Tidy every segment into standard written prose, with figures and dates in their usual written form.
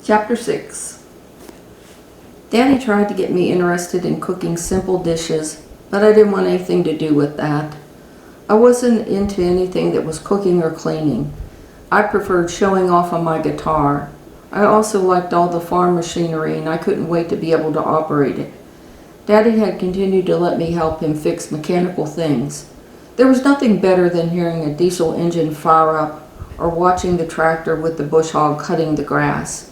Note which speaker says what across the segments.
Speaker 1: Chapter 6. Danny tried to get me interested in cooking simple dishes, but I didn't want anything to do with that. I wasn't into anything that was cooking or cleaning. I preferred showing off on my guitar. I also liked all the farm machinery, and I couldn't wait to be able to operate it. Daddy had continued to let me help him fix mechanical things. There was nothing better than hearing a diesel engine fire up or watching the tractor with the bush hog cutting the grass.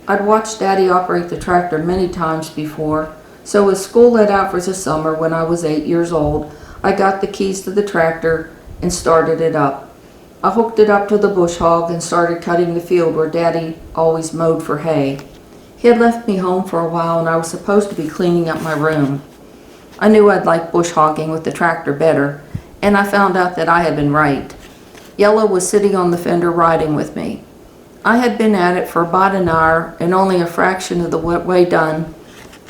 Speaker 1: I'd watched Daddy operate the tractor many times before, so as school let out for the summer when I was 8 years old, I got the keys to the tractor and started it up. I hooked it up to the bush hog and started cutting the field where Daddy always mowed for hay. He had left me home for a while and I was supposed to be cleaning up my room. I knew I'd like bush hogging with the tractor better, and I found out that I had been right. Yellow was sitting on the fender riding with me. I had been at it for about an hour and only a fraction of the way done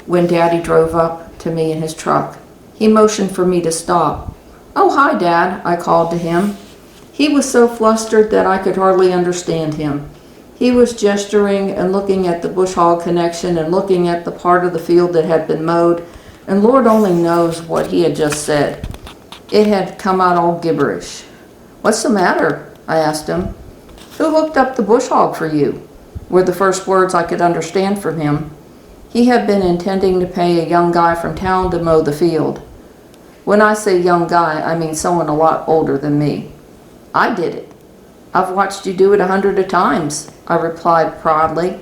Speaker 1: when Daddy drove up to me in his truck. He motioned for me to stop. "Oh, hi, Dad," I called to him. He was so flustered that I could hardly understand him. He was gesturing and looking at the bush hog connection and looking at the part of the field that had been mowed, and Lord only knows what he had just said. It had come out all gibberish. "What's the matter?" I asked him. "Who hooked up the bush hog for you?" were the first words I could understand from him. He had been intending to pay a young guy from town to mow the field. When I say young guy, I mean someone a lot older than me. "I did it. I've watched you do it 100 times," I replied proudly.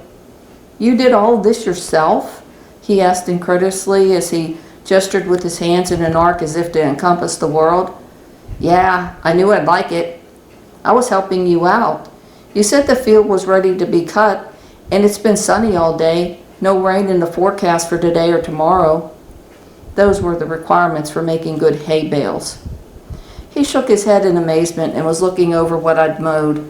Speaker 1: "You did all this yourself?" he asked incredulously as he gestured with his hands in an arc as if to encompass the world. "Yeah, I knew I'd like it. I was helping you out. You said the field was ready to be cut, and it's been sunny all day. No rain in the forecast for today or tomorrow." Those were the requirements for making good hay bales. He shook his head in amazement and was looking over what I'd mowed.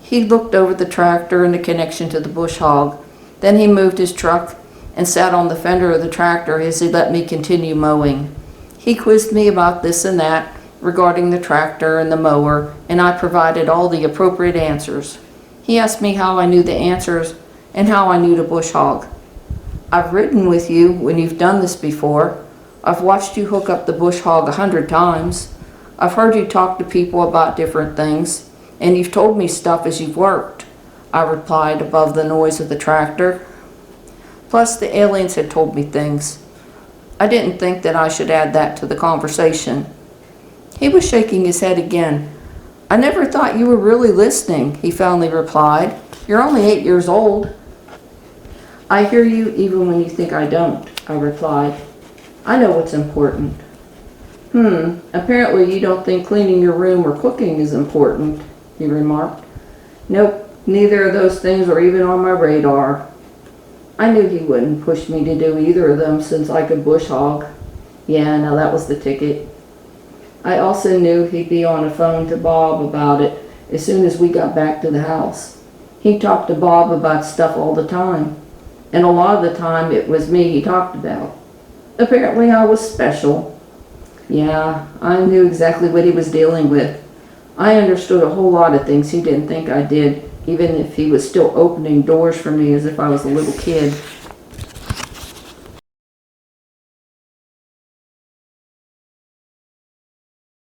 Speaker 1: He looked over the tractor and the connection to the bush hog. Then he moved his truck and sat on the fender of the tractor as he let me continue mowing. He quizzed me about this and that regarding the tractor and the mower, and I provided all the appropriate answers. He asked me how I knew the answers and how I knew the bush hog. "I've ridden with you when you've done this before. I've watched you hook up the bush hog 100 times. I've heard you talk to people about different things, and you've told me stuff as you've worked," I replied above the noise of the tractor. Plus, the aliens had told me things. I didn't think that I should add that to the conversation. He was shaking his head again. "I never thought you were really listening," he finally replied. "You're only 8 years old." "I hear you even when you think I don't," I replied. "I know what's important." Apparently you don't think cleaning your room or cooking is important," he remarked. "Nope, neither of those things are even on my radar." I knew he wouldn't push me to do either of them since I could bush hog. Yeah, now that was the ticket. I also knew he'd be on the phone to Bob about it as soon as we got back to the house. He talked to Bob about stuff all the time, and a lot of the time it was me he talked about. Apparently I was special. Yeah, I knew exactly what he was dealing with. I understood a whole lot of things he didn't think I did, even if he was still opening doors for me as if I was a little kid.